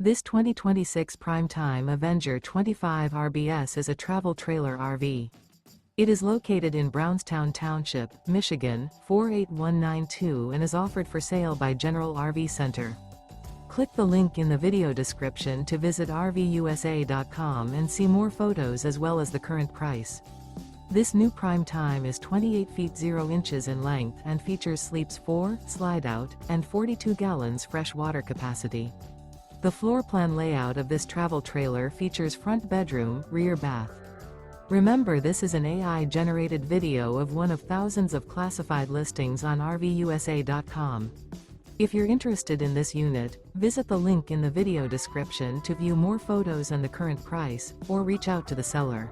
This 2026 Prime Time Avenger 25 RBS is a travel trailer RV. It is located in Brownstown Township, Michigan, 48192 and is offered for sale by General RV Center. Click the link in the video description to visit RVUSA.com and see more photos as well as the current price. This new Prime Time is 28 feet 0 inches in length and features sleeps 4, Slideout, and 42 gallons fresh water capacity. The floor plan layout of this travel trailer features front bedroom, rear bath. Remember, this is an AI-generated video of one of thousands of classified listings on RVUSA.com. If you're interested in this unit, visit the link in the video description to view more photos and the current price, or reach out to the seller.